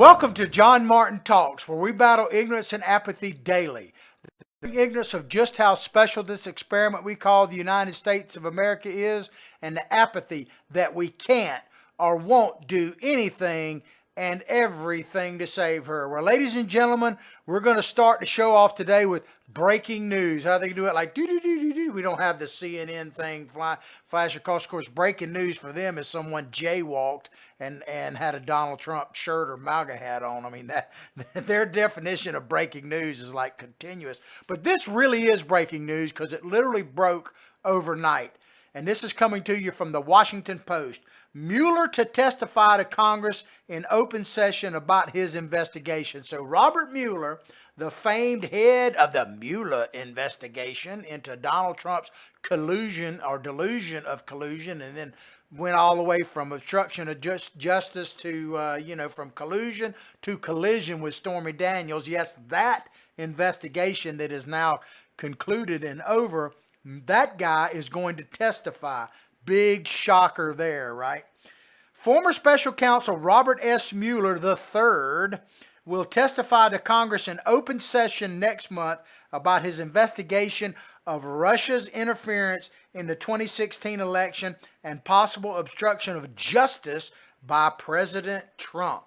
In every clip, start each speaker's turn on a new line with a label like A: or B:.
A: Welcome to John Martin Talks, where we battle ignorance and apathy daily. Ignorance of just how special this experiment we call the United States of America is, and the apathy that we can't or won't do anything and everything to save her. Well, ladies and gentlemen, we're going to start the show off today with breaking news. How they do it like do. We don't have the CNN thing flash across. Of course, breaking news for them is someone jaywalked and had a Donald Trump shirt or MAGA hat on. I mean, that their definition of breaking news is like continuous. But this really is breaking news because it literally broke overnight. And this is coming to you from the Washington Post. Mueller to testify to Congress in open session about his investigation. So Robert Mueller, the famed head of the Mueller investigation into Donald Trump's collusion or delusion of collusion, and then went all the way from obstruction of justice to, from collusion to collision with Stormy Daniels. Yes, that investigation that is now concluded and over, that guy is going to testify. Big shocker there, right? Former Special Counsel Robert S. Mueller III will testify to Congress in open session next month about his investigation of Russia's interference in the 2016 election and possible obstruction of justice by President Trump.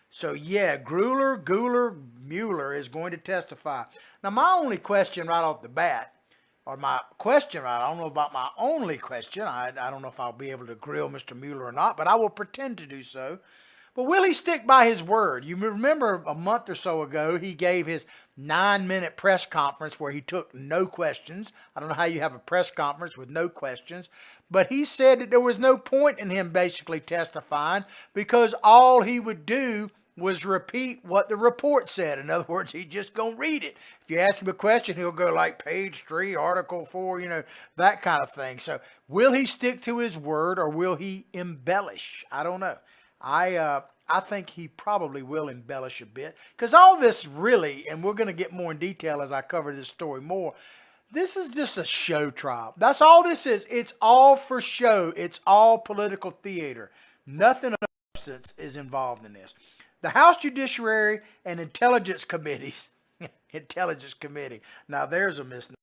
A: So yeah, Mueller is going to testify. Now my only question right off the bat, I don't know about my only question. I don't know if I'll be able to grill Mr. Mueller or not, but I will pretend to do so. But will he stick by his word? You remember a month or so ago, he gave his 9-minute press conference where he took no questions. I don't know how you have a press conference with no questions, but he said that there was no point in him basically testifying because all he would do was repeat what the report said. In other words, he's just going to read it. If you ask him a question, he'll go like page 3, article 4, that kind of thing. So will he stick to his word or will he embellish? I don't know. I think he probably will embellish a bit because all this really, and we're going to get more in detail as I cover this story more, this is just a show trial. That's all this is. It's all for show. It's all political theater. Nothing of substance is involved in this. The House Judiciary and Intelligence Committees, now there's a misnomer,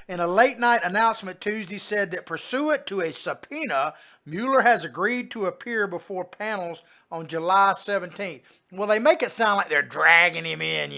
A: in a late-night announcement Tuesday said that pursuant to a subpoena, Mueller has agreed to appear before panels on July 17th. Well, they make it sound like they're dragging him in,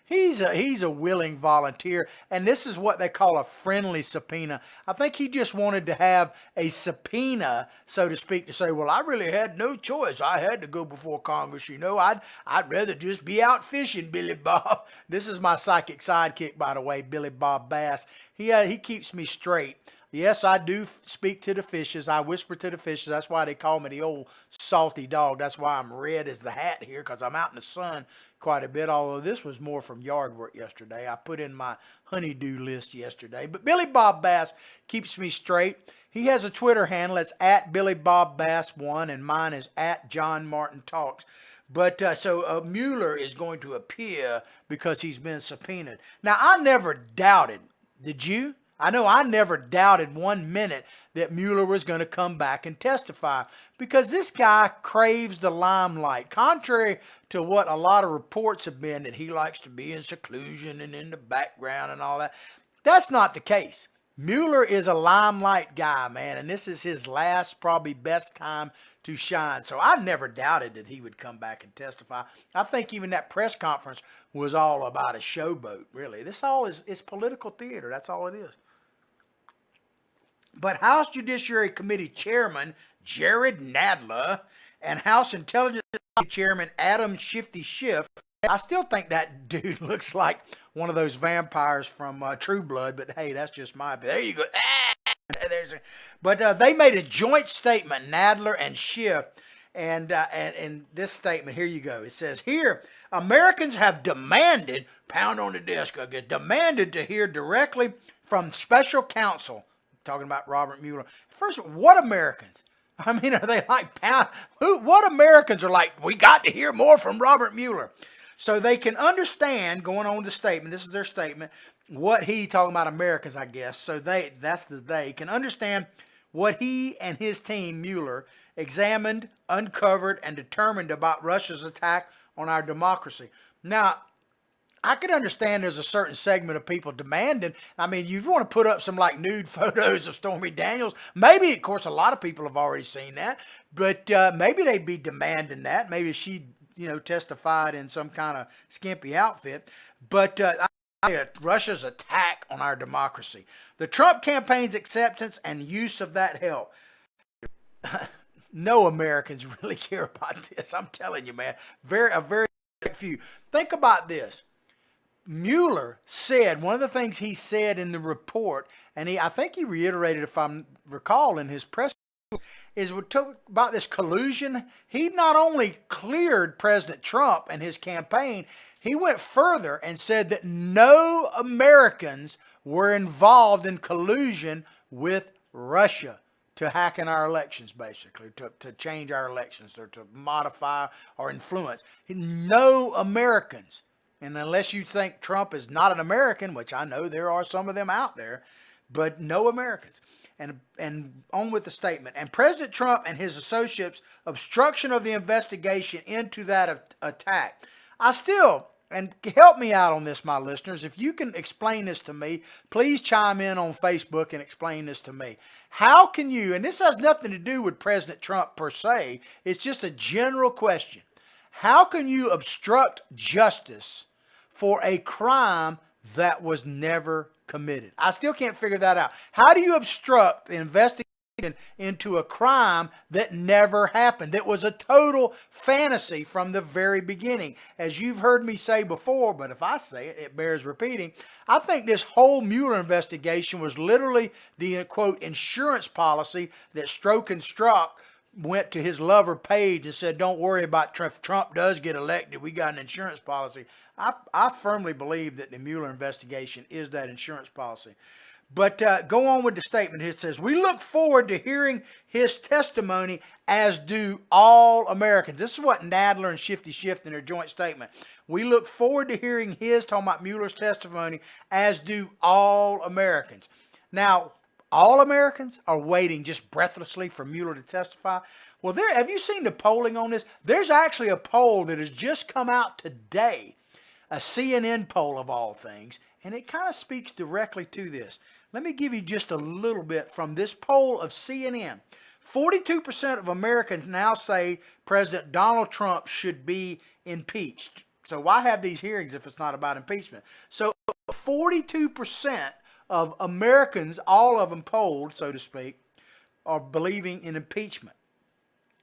A: He's a willing volunteer, and this is what they call a friendly subpoena. I think he just wanted to have a subpoena, so to speak, to say, well, I really had no choice. I had to go before Congress, I'd rather just be out fishing, Billy Bob. This is my psychic sidekick, by the way, Billy Bob Bass. He keeps me straight. Yes, I do speak to the fishes. I whisper to the fishes. That's why they call me the old salty dog. That's why I'm red as the hat here, because I'm out in the sun quite a bit, although this was more from yard work yesterday. I put in my honeydew list yesterday. But Billy Bob Bass keeps me straight. He has a Twitter handle. It's at Billy Bob Bass 1, and mine is at John Martin Talks. But so Mueller is going to appear because he's been subpoenaed. Now, I never doubted, did you? I know I never doubted 1 minute that Mueller was going to come back and testify because this guy craves the limelight. Contrary to what a lot of reports have been that he likes to be in seclusion and in the background and all that, that's not the case. Mueller is a limelight guy, man, and this is his last, probably best time to shine. So I never doubted that he would come back and testify. I think even that press conference was all about a showboat, really. This all is political theater. That's all it is. But House Judiciary Committee Chairman Jared Nadler and House Intelligence Committee Chairman Adam Shifty Schiff, I still think that dude looks like one of those vampires from True Blood, but hey, that's just my opinion. There you go. But they made a joint statement, Nadler and Schiff, and this statement, here you go. It says, here, Americans have demanded, pound on the desk, I guess, demanded to hear directly from special counsel, talking about Robert Mueller. First, what Americans? I mean, are they like, what Americans are like, we got to hear more from Robert Mueller? So they can understand, going on with the statement, this is their statement, what he, talking about Americans, I guess, so they can understand what he and his team, Mueller, examined, uncovered, and determined about Russia's attack on our democracy. Now, I could understand there's a certain segment of people demanding. I mean, you want to put up some like nude photos of Stormy Daniels. Maybe, of course, a lot of people have already seen that, but maybe they'd be demanding that. Maybe she, testified in some kind of skimpy outfit. But Russia's attack on our democracy, the Trump campaign's acceptance and use of that help. No Americans really care about this. I'm telling you, man. A very few. Think about this. Mueller said, one of the things he said in the report, and I think he reiterated, if I recall, in his press, is we talk about this collusion. He not only cleared President Trump and his campaign, he went further and said that no Americans were involved in collusion with Russia to hack in our elections, basically, to change our elections or to modify or influence. No Americans. And unless you think Trump is not an American, which I know there are some of them out there, but no Americans. And on with the statement. And President Trump and his associates' obstruction of the investigation into that attack. And help me out on this, my listeners. If you can explain this to me, please chime in on Facebook and explain this to me. How can you, and this has nothing to do with President Trump per se, it's just a general question. How can you obstruct justice for a crime that was never committed? I still can't figure that out. How do you obstruct the investigation into a crime that never happened, that was a total fantasy from the very beginning? As you've heard me say before, but if I say it, it bears repeating. I think this whole Mueller investigation was literally the, quote, insurance policy that Strzok and Strzok went to his lover Page and said, don't worry about Trump. If Trump does get elected, we got an insurance policy. I firmly believe that the Mueller investigation is that insurance policy. But go on with the statement. It says, we look forward to hearing his testimony, as do all Americans. This is what Nadler and Shifty Schiff in their joint statement. We look forward to hearing his, talking about Mueller's testimony, as do all Americans. Now, all Americans are waiting just breathlessly for Mueller to testify. Well, have you seen the polling on this? There's actually a poll that has just come out today, a CNN poll of all things, and it kind of speaks directly to this. Let me give you just a little bit from this poll of CNN. 42% of Americans now say President Donald Trump should be impeached. So why have these hearings if it's not about impeachment? So 42% of Americans, all of them polled, so to speak, are believing in impeachment.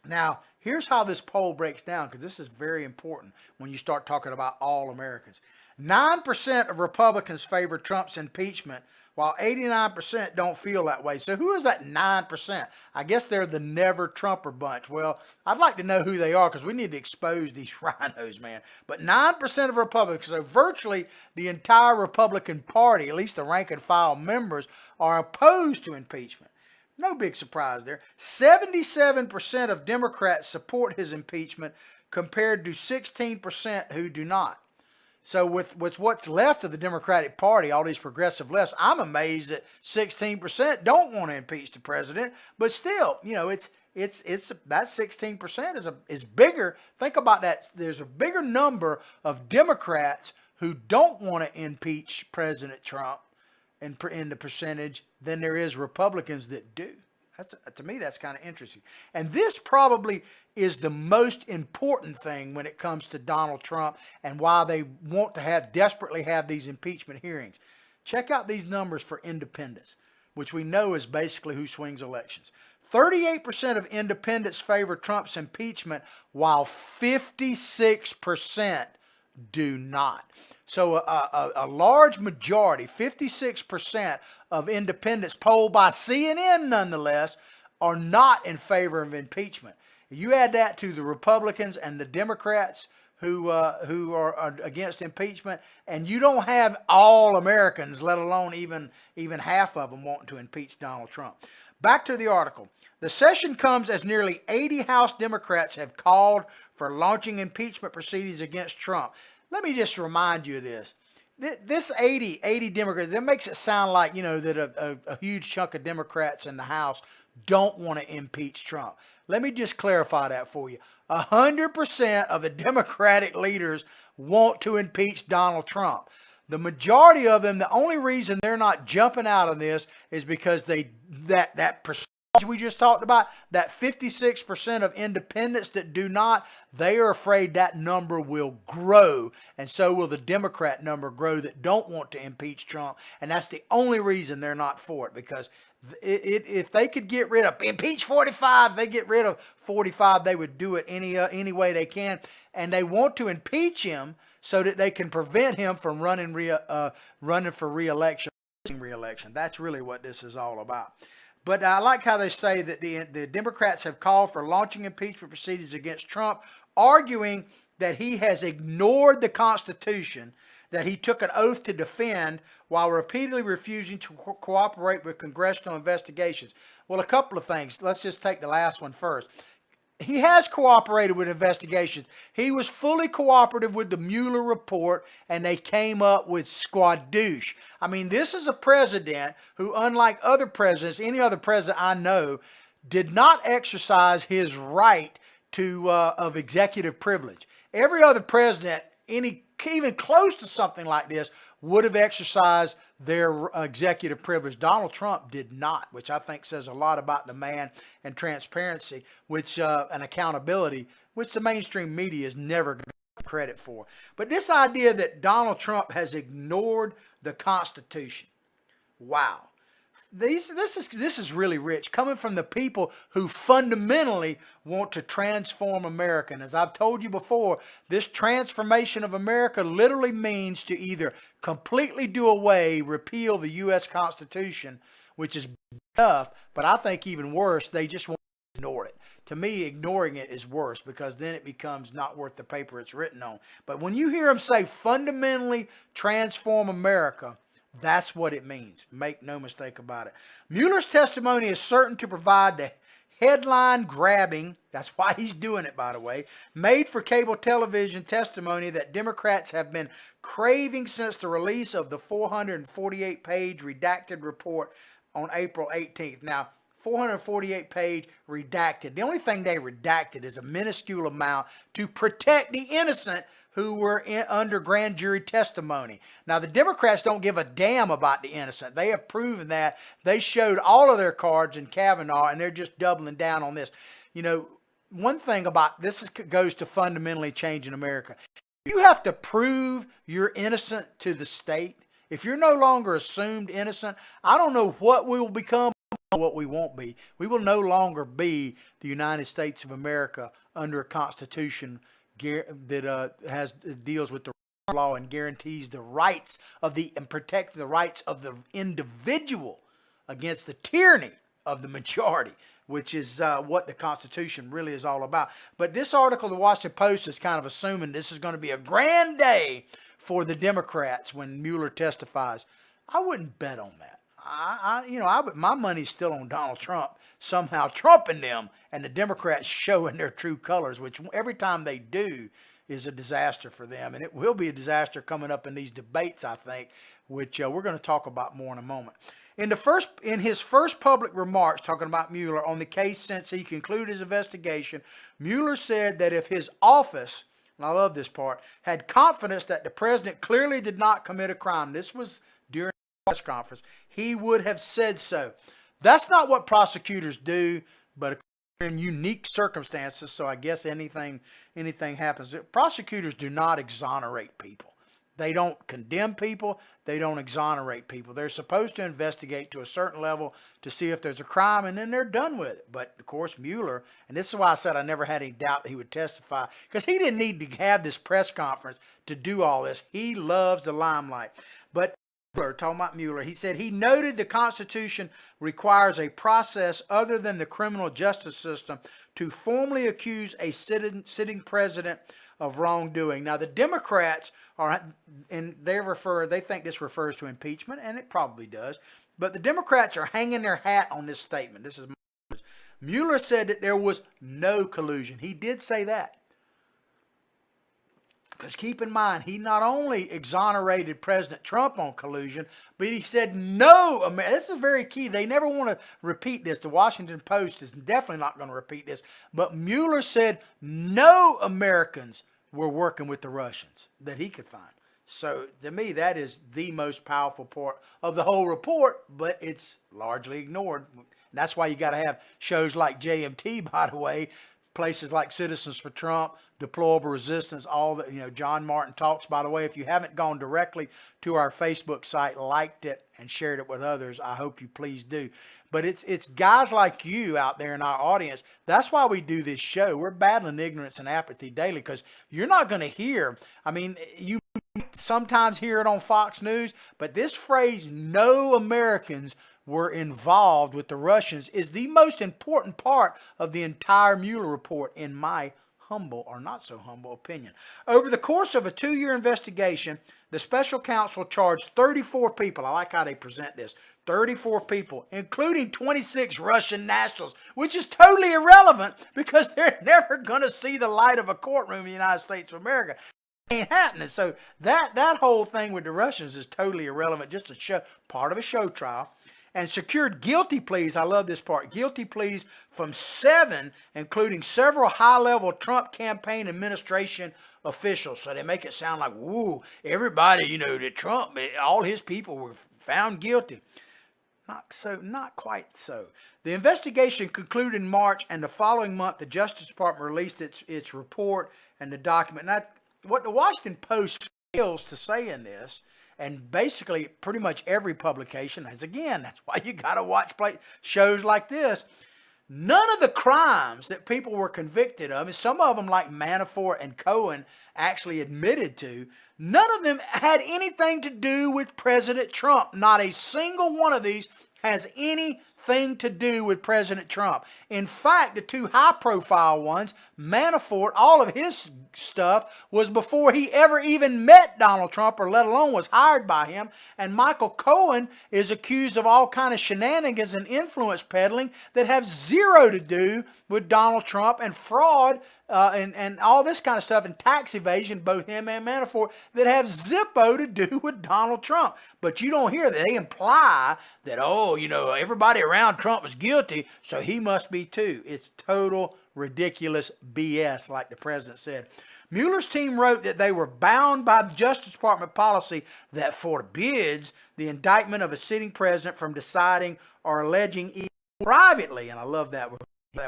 A: Now, here's how this poll breaks down, because this is very important when you start talking about all Americans. 9% of Republicans favor Trump's impeachment, while 89% don't feel that way. So who is that 9%? I guess they're the never Trumper bunch. Well, I'd like to know who they are, because we need to expose these rhinos, man. But 9% of Republicans, so virtually the entire Republican Party, at least the rank and file members, are opposed to impeachment. No big surprise there. 77% of Democrats support his impeachment, compared to 16% who do not. So with what's left of the Democratic Party, all these progressive lefts, I'm amazed that 16% don't want to impeach the president. But still, it's that 16% is bigger. Think about that. There's a bigger number of Democrats who don't want to impeach President Trump in the percentage than there is Republicans that do. To me, that's kind of interesting. And this probably is the most important thing when it comes to Donald Trump and why they want to desperately have these impeachment hearings. Check out these numbers for independents, which we know is basically who swings elections. 38% of independents favor Trump's impeachment, while 56% do not. So a large majority, 56% of independents polled by CNN nonetheless, are not in favor of impeachment. You add that to the Republicans and the Democrats who are against impeachment, and you don't have all Americans, let alone even half of them, wanting to impeach Donald Trump. Back to the article. The session comes as nearly 80 House Democrats have called for launching impeachment proceedings against Trump. Let me just remind you of this. This 80 Democrats, that makes it sound like, that a huge chunk of Democrats in the House don't want to impeach Trump. Let me just clarify that for you. 100% of the Democratic leaders want to impeach Donald Trump. The majority of them, the only reason they're not jumping out on this is because that percentage we just talked about, that 56% of independents that do not, they are afraid that number will grow, and so will the Democrat number grow that don't want to impeach Trump, and that's the only reason they're not for it, because if they could get rid of impeach 45, they get rid of 45, they would do it any way they can, and they want to impeach him so that they can prevent him from running for re-election. That's really what this is all about. But I like how they say that the Democrats have called for launching impeachment proceedings against Trump, arguing that he has ignored the Constitution that he took an oath to defend while repeatedly refusing to cooperate with congressional investigations. Well, a couple of things. Let's just take the last one first. He has cooperated with investigations. He was fully cooperative with the Mueller report, and they came up with squadouche. I mean, this is a president who, unlike other presidents, any other president I know, did not exercise his right of executive privilege. Every other president, even close to something like this, would have exercised their executive privilege. Donald Trump did not, which I think says a lot about the man, and transparency, and accountability, which the mainstream media is never going to give credit for. But this idea that Donald Trump has ignored the Constitution, wow. This is really rich, coming from the people who fundamentally want to transform America. And as I've told you before, this transformation of America literally means to either completely do away, repeal the U.S. Constitution, which is tough, but I think even worse, they just want to ignore it. To me, ignoring it is worse, because then it becomes not worth the paper it's written on. But when you hear them say fundamentally transform America, that's what it means. Make no mistake about it. Mueller's testimony is certain to provide the headline grabbing, that's why he's doing it, by the way, made for cable television testimony that Democrats have been craving since the release of the 448-page redacted report on April 18th. Now, 448-page redacted. The only thing they redacted is a minuscule amount to protect the innocent who were under grand jury testimony. Now, the Democrats don't give a damn about the innocent. They have proven that. They showed all of their cards in Kavanaugh, and they're just doubling down on this. You know, one thing about this goes to fundamentally changing America. You have to prove you're innocent to the state. If you're no longer assumed innocent, I don't know what we will become, what we won't be. We will no longer be the United States of America under a constitution that deals with the law and guarantees the rights of and protects the rights of the individual against the tyranny of the majority, which is what the Constitution really is all about. But this article, the Washington Post, is kind of assuming this is going to be a grand day for the Democrats when Mueller testifies. I wouldn't bet on that. My money's still on Donald Trump, somehow trumping them, and the Democrats showing their true colors, which every time they do is a disaster for them. And it will be a disaster coming up in these debates, I think, which we're going to talk about more in a moment. In his first public remarks talking about Mueller on the case since he concluded his investigation, Mueller said that if his office, and I love this part, had confidence that the president clearly did not commit a crime, this was during the press conference, he would have said so. That's not what prosecutors do, but in unique circumstances, so I guess anything happens. Prosecutors do not exonerate people. They don't condemn people. They don't exonerate people. They're supposed to investigate to a certain level to see if there's a crime, and then they're done with it. But, of course, Mueller, and this is why I said I never had any doubt that he would testify, because he didn't need to have this press conference to do all this. He loves the limelight. But talking about Mueller, he said he noted the Constitution requires a process other than the criminal justice system to formally accuse a sitting president of wrongdoing. Now, the Democrats they think this refers to impeachment, and it probably does. But the Democrats are hanging their hat on this statement. This is Mueller said that there was no collusion. He did say that. Because keep in mind, he not only exonerated President Trump on collusion, but he said no. This is very key. They never want to repeat this. The Washington Post is definitely not going to repeat this. But Mueller said no Americans were working with the Russians that he could find. So to me, that is the most powerful part of the whole report, but it's largely ignored. And that's why you got to have shows like JMT, by the way, places like Citizens for Trump, Deplorable Resistance, all the, John Martin Talks. By the way, if you haven't gone directly to our Facebook site, liked it, and shared it with others, I hope you please do. But it's guys like you out there in our audience. That's why we do this show. We're battling ignorance and apathy daily, because you're not going to hear, you sometimes hear it on Fox News, but this phrase, no Americans were involved with the Russians, is the most important part of the entire Mueller report, in my humble or not so humble opinion. Over the course of a 2-year investigation, the special counsel charged 34 people. I like how they present this. 34 people, including 26 Russian nationals, which is totally irrelevant because they're never going to see the light of a courtroom in the United States of America. Ain't happening. So that whole thing with the Russians is totally irrelevant, just a show, part of a show trial. And secured guilty pleas, I love this part, guilty pleas from 7, including several high-level Trump campaign administration officials. So they make it sound like, woo, everybody, that Trump, all his people were found guilty. Not quite so. The investigation concluded in March, and the following month, the Justice Department released its report and the document. Now, what the Washington Post fails to say in this, and basically pretty much every publication, as again, that's why you got to watch shows like this, none of the crimes that people were convicted of, and some of them like Manafort and Cohen actually admitted to, none of them had anything to do with President Trump. Not a single one of these has anything to do with President Trump. In fact, the 2 high-profile ones, Manafort, all of his stuff was before he ever even met Donald Trump, or let alone was hired by him. And Michael Cohen is accused of all kind of shenanigans and influence peddling that have zero to do with Donald Trump, and fraud and all this kind of stuff, and tax evasion, both him and Manafort, that have zippo to do with Donald Trump. But you don't hear that. They imply that, everybody around Trump is guilty, so he must be too. It's total ridiculous BS, like the president said. Mueller's team wrote that they were bound by the Justice Department policy that forbids the indictment of a sitting president from deciding or alleging even privately, and I love that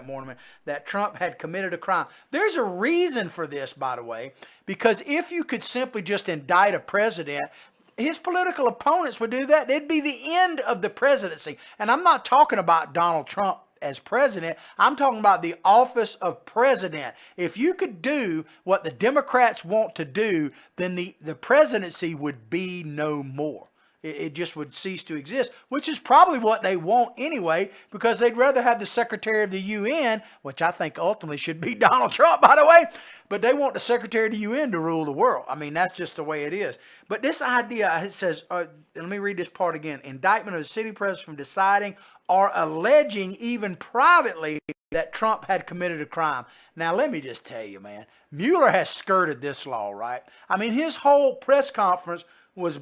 A: morning, that Trump had committed a crime. There's a reason for this, by the way, because if you could simply just indict a president, his political opponents would do that. It'd be the end of the presidency. And I'm not talking about Donald Trump as president. I'm talking about the office of president. If you could do what the Democrats want to do, then the presidency would be no more. It just would cease to exist, which is probably what they want anyway, because they'd rather have the Secretary of the UN, which I think ultimately should be Donald Trump, by the way, but they want the Secretary of the UN to rule the world. That's just the way it is. But this idea, it says, let me read this part again. Indictment of the sitting president from deciding or alleging even privately that Trump had committed a crime. Now, let me just tell you, man, Mueller has skirted this law, right? His whole press conference was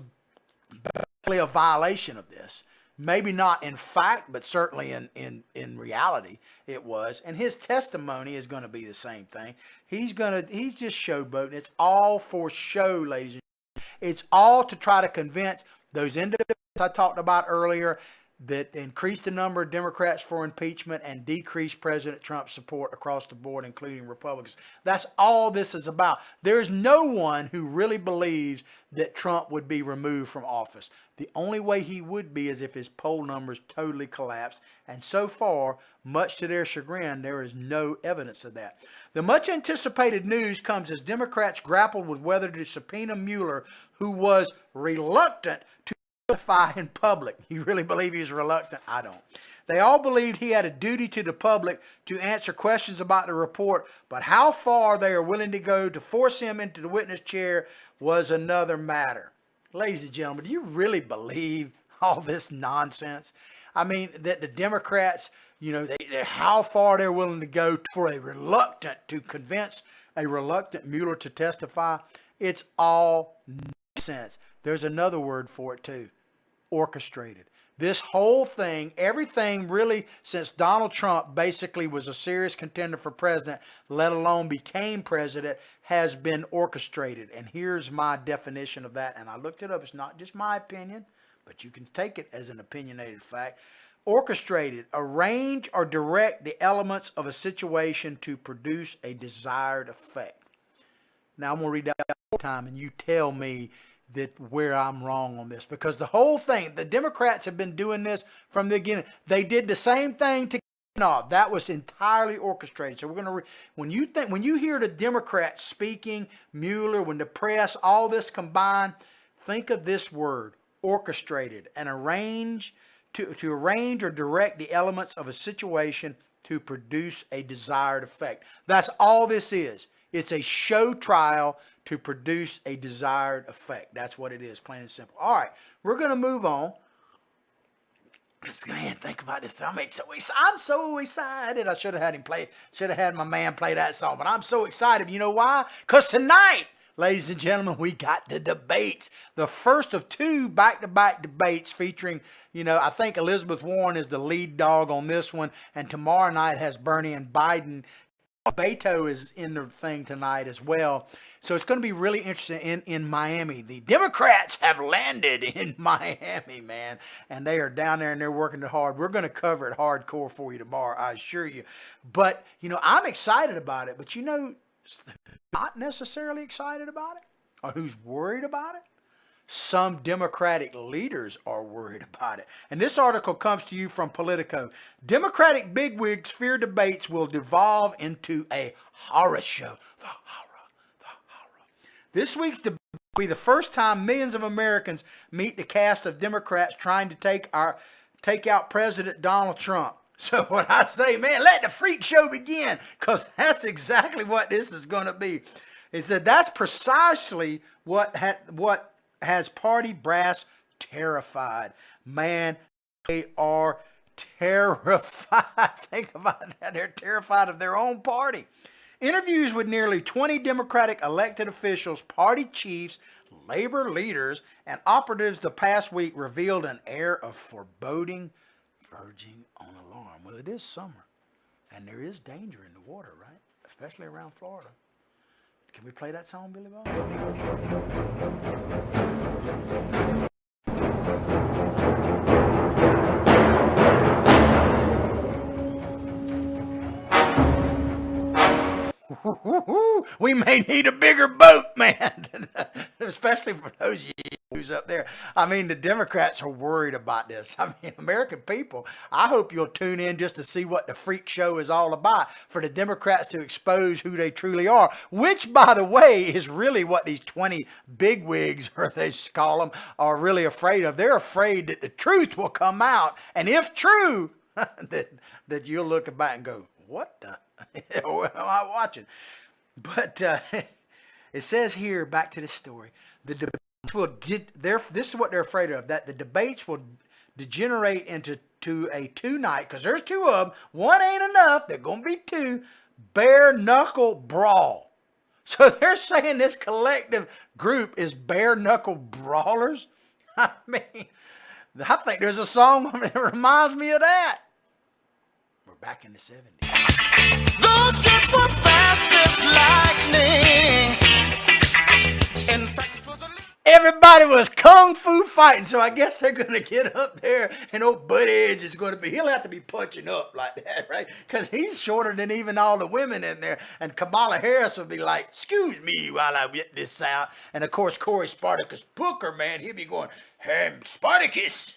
A: a violation of this. Maybe not in fact, but certainly in reality it was. And his testimony is going to be the same thing. He's just showboating. It's all for show, ladies and gentlemen. It's all to try to convince those individuals I talked about earlier that increase the number of Democrats for impeachment and decrease President Trump's support across the board, including Republicans. That's all this is about. There's no one who really believes that Trump would be removed from office. The only way he would be is if his poll numbers totally collapse. And so far, much to their chagrin, there is no evidence of that. The much anticipated news comes as Democrats grappled with whether to subpoena Mueller, who was reluctant to testify in public. You really believe he was reluctant? I don't. They all believed he had a duty to the public to answer questions about the report, but how far they are willing to go to force him into the witness chair was another matter. Ladies and gentlemen, do you really believe all this nonsense? That the Democrats, how far they're willing to go for to convince a reluctant Mueller to testify. It's all nonsense. There's another word for it too. Orchestrated. This whole thing, everything really since Donald Trump basically was a serious contender for president, let alone became president, has been orchestrated. And here's my definition of that. And I looked it up. It's not just my opinion, but you can take it as an opinionated fact. Orchestrated, arrange or direct the elements of a situation to produce a desired effect. Now I'm going to read that one time and you tell me that where I'm wrong on this, because the whole thing, the Democrats have been doing this from the beginning. They did the same thing to Kavanaugh. That was entirely orchestrated. So we're going to when you hear the Democrats speaking, Mueller, when the press, all this combined, think of this word, orchestrated, and arrange to arrange or direct the elements of a situation to produce a desired effect. That's all this is. It's a show trial to produce a desired effect. That's what it is, plain and simple. All right, we're going to move on. Man, think about this. I'm so excited. I should have had my man play that song, but I'm so excited. You know why? Because tonight, ladies and gentlemen, we got the debates. The first of two back-to-back debates featuring, I think Elizabeth Warren is the lead dog on this one, and tomorrow night has Bernie and Biden. Beto is in the thing tonight as well. So it's going to be really interesting in Miami. The Democrats have landed in Miami, man. And they are down there and they're working hard. We're going to cover it hardcore for you tomorrow, I assure you. But, I'm excited about it. But not necessarily excited about it? Or who's worried about it? Some Democratic leaders are worried about it. And this article comes to you from Politico. Democratic bigwigs fear debates will devolve into a horror show. The horror. This week's debate will be the first time millions of Americans meet the cast of Democrats trying to take out President Donald Trump. So when I say, man, let the freak show begin, because that's exactly what this is going to be. It said that's precisely what has party brass terrified. Man, they are terrified. Think about that. They're terrified of their own party. Interviews with nearly 20 Democratic elected officials, party chiefs, labor leaders, and operatives the past week revealed an air of foreboding verging on alarm. Well, it is summer, and there is danger in the water, right? Especially around Florida. Can we play that song, Billy Bob? We may need a bigger boat, man. Especially for those who's up there. I mean, the Democrats are worried about this. I mean, American people, I hope you'll tune in just to see what the freak show is all about, for the Democrats to expose who they truly are, which, by the way, is really what these 20 bigwigs, or they call them, are really afraid of. They're afraid that the truth will come out, and if true, that you'll look back and go, what the what am I watching? But it says here, back to this story, the debates this is what they're afraid of, that the debates will degenerate into a two-night, because there's two of them, one ain't enough, there's going to be two, bare-knuckle brawl. So they're saying this collective group is bare-knuckle brawlers? I mean, I think there's a song that reminds me of that. We're back in the 70s.
B: Those kids were fast as lightning. In fact, it was a
A: Everybody was kung fu fighting, so I guess they're going to get up there, and old Buddy Edge is going to he'll have to be punching up like that, right? Because he's shorter than even all the women in there, and Kamala Harris will be like, excuse me while I get this out. And of course, Corey Spartacus Booker, man, he'll be going, hey, Spartacus.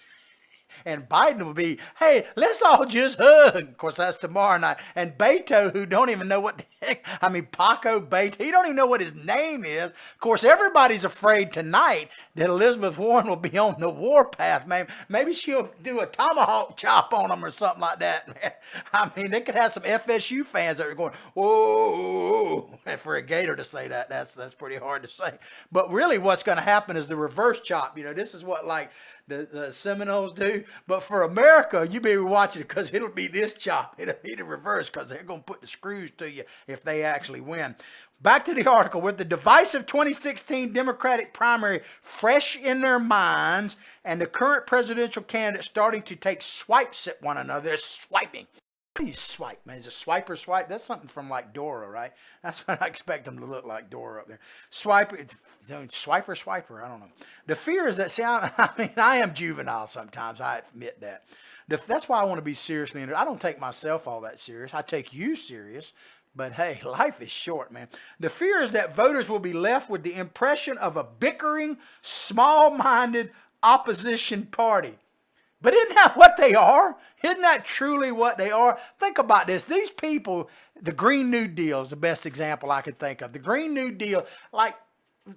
A: And Biden will be, hey, let's all just hug. Of course, that's tomorrow night. And Beto, who don't even know what the heck, Paco Beto, he don't even know what his name is. Of course, everybody's afraid tonight that Elizabeth Warren will be on the warpath, man. Maybe she'll do a tomahawk chop on them or something like that, man. I mean, they could have some FSU fans that are going, whoa. And for a Gator to say that, that's pretty hard to say. But really what's going to happen is the reverse chop. This is what, like, the Seminoles do. But for America, you be watching it because it'll be this chop. It'll be the reverse because they're going to put the screws to you if they actually win. Back to the article. With the divisive 2016 Democratic primary fresh in their minds and the current presidential candidate starting to take swipes at one another, they're swiping. What do you swipe, man? Is it swiper swipe? That's something from like Dora, right? That's what I expect them to look like, Dora up there. Swiper, swiper. I don't know. The fear is that, see, I am juvenile sometimes. I admit that. That's why I want to be seriously interested. I don't take myself all that serious. I take you serious. But hey, life is short, man. The fear is that voters will be left with the impression of a bickering, small-minded opposition party. But isn't that what they are? Isn't that truly what they are? Think about this. These people, the Green New Deal is the best example I could think of. The Green New Deal, like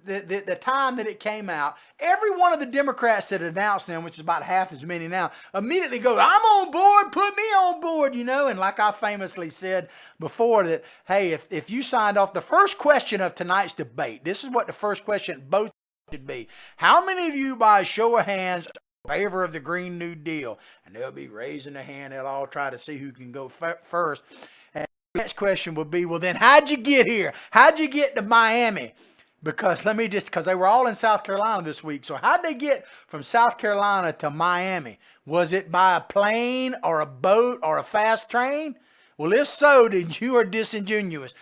A: the time that it came out, every one of the Democrats that announced them, which is about half as many now, immediately go, I'm on board, put me on board, you know. And like I famously said before that, hey, if you signed off, the first question of tonight's debate, this is what the first question both should be. How many of you, by a show of hands, favor of the Green New Deal? And they'll be raising their hand. They'll all try to see who can go first. And the next question will be, well, then how'd you get here? How'd you get to Miami? Because because they were all in South Carolina this week. So how'd they get from South Carolina to Miami? Was it by a plane or a boat or a fast train? Well, if so, then you are disingenuous.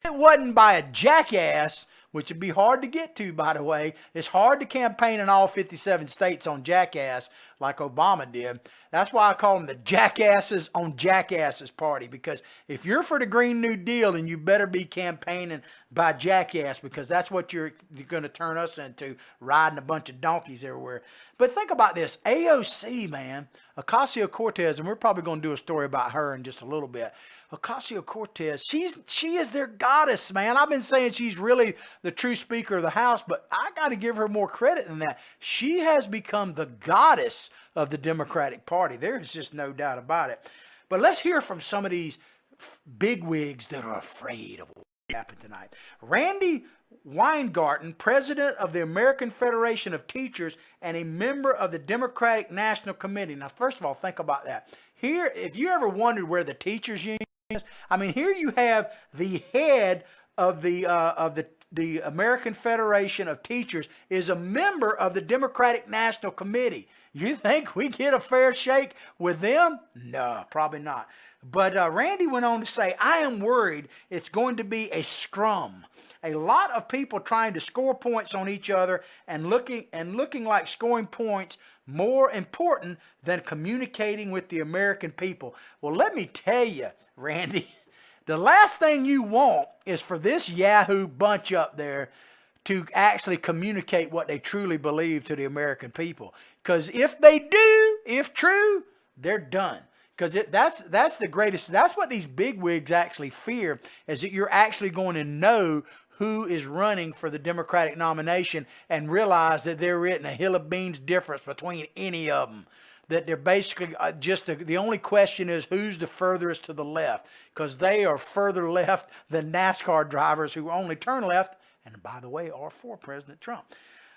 A: It wasn't by a jackass, which would be hard to get to, by the way. It's hard to campaign in all 57 states on jackass like Obama did. That's why I call them the jackasses on jackasses party, because if you're for the Green New Deal, then you better be campaigning by jackass, because that's what you're going to turn us into, riding a bunch of donkeys everywhere. But think about this. AOC, man, Ocasio-Cortez, and we're probably going to do a story about her in just a little bit. Ocasio-Cortez, she is their goddess, man. I've been saying she's really the true Speaker of the House, but I got to give her more credit than that. She has become the goddess of the Democratic Party. There's just no doubt about it. But let's hear from some of these bigwigs that are afraid of what happened tonight. Randy Weingarten, president of the American Federation of Teachers and a member of the Democratic National Committee. Now, first of all, think about that. Here, if you ever wondered where the teachers union is, I mean, here you have the head of the American Federation of Teachers is a member of the Democratic National Committee. You think we get a fair shake with them? No, probably not. But Randy went on to say, I am worried it's going to be a scrum. A lot of people trying to score points on each other and looking like scoring points more important than communicating with the American people. Well, let me tell you, Randy, the last thing you want is for this Yahoo bunch up there to actually communicate what they truly believe to the American people. Because if they do, if true, they're done. Because that's the greatest, that's what these bigwigs actually fear, is that you're actually going to know who is running for the Democratic nomination and realize that there isn't a hill of beans difference between any of them. That they're basically just the only question is who's the furthest to the left, because they are further left than NASCAR drivers who only turn left, and by the way, are for President Trump.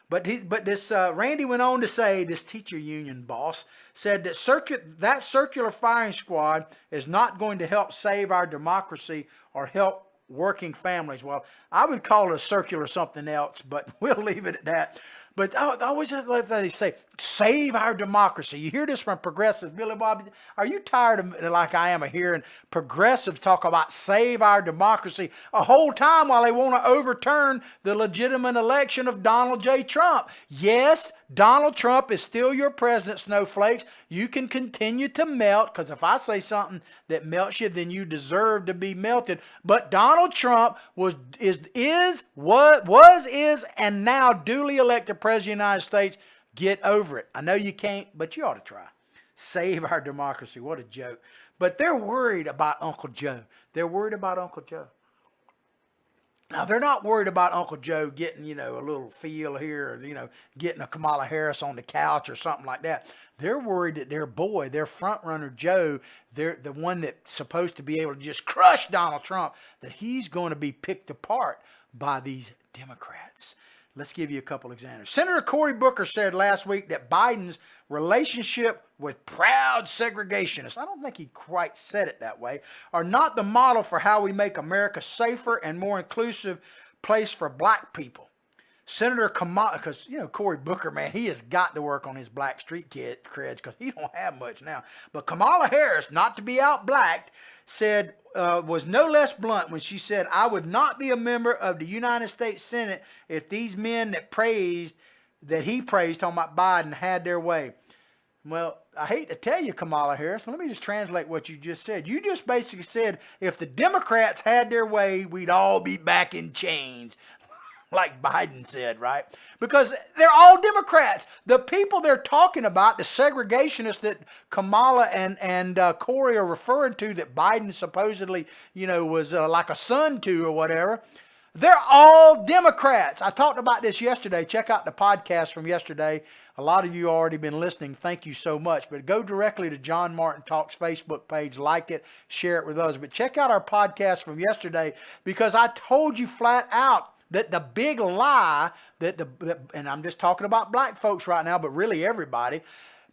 A: But this Randy went on to say, this teacher union boss said that that circular firing squad is not going to help save our democracy or help working families. Well, I would call it a circular something else, but we'll leave it at that. But I always love that they say, save our democracy. You hear this from progressives. Billy Bob, are you tired of, like I am, of hearing progressives talk about save our democracy a whole time while they want to overturn the legitimate election of Donald J. Trump? Yes, Donald Trump is still your president, Snowflakes. You can continue to melt, because if I say something that melts you, then you deserve to be melted. But Donald Trump is, and now duly elected president of the United States. Get over it. I know you can't, but you ought to try. Save our democracy. What a joke. But they're worried about Uncle Joe. They're worried about Uncle Joe. Now, they're not worried about Uncle Joe getting, a little feel here, or, getting a Kamala Harris on the couch or something like that. They're worried that their boy, their front runner Joe, they're the one that's supposed to be able to just crush Donald Trump, that he's going to be picked apart by these Democrats. Let's give you a couple examples. Senator Cory Booker said last week that Biden's relationship with proud segregationists, I don't think he quite said it that way, are not the model for how we make America safer and more inclusive place for black people. Senator Kamala, because, Cory Booker, man, he has got to work on his black street creds because he don't have much now. But Kamala Harris, not to be out-blacked, said, was no less blunt when she said, I would not be a member of the United States Senate if these men that he praised, talking about Biden, had their way. Well, I hate to tell you, Kamala Harris, but let me just translate what you just said. You just basically said, if the Democrats had their way, we'd all be back in chains. Like Biden said, right? Because they're all Democrats. The people they're talking about, the segregationists that Kamala and Cory are referring to, that Biden supposedly, was like a son to or whatever, they're all Democrats. I talked about this yesterday. Check out the podcast from yesterday. A lot of you already been listening. Thank you so much. But go directly to John Martin Talks Facebook page, like it, share it with others. But check out our podcast from yesterday, because I told you flat out that the big lie and I'm just talking about black folks right now, but really everybody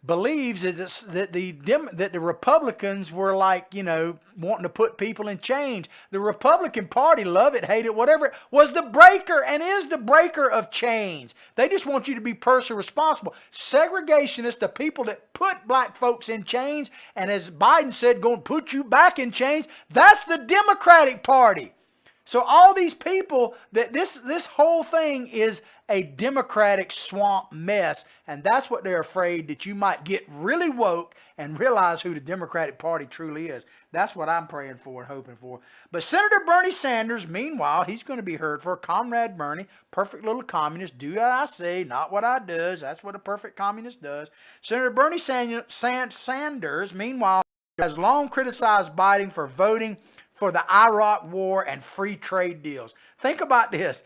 A: believes is that the Republicans were like, wanting to put people in chains. The Republican Party, love it, hate it, whatever, was the breaker and is the breaker of chains. They just want you to be personally responsible. Segregationists, the people that put black folks in chains, and as Biden said, going to put you back in chains, that's the Democratic Party. So all these people, that this whole thing is a Democratic swamp mess, and that's what they're afraid, that you might get really woke and realize who the Democratic Party truly is. That's what I'm praying for and hoping for. But Senator Bernie Sanders, meanwhile, he's going to be heard for. Comrade Bernie, perfect little communist, do what I say, not what I does. That's what a perfect communist does. Senator Bernie Sanders, meanwhile, has long criticized Biden for voting for the Iraq War and free trade deals. Think about this.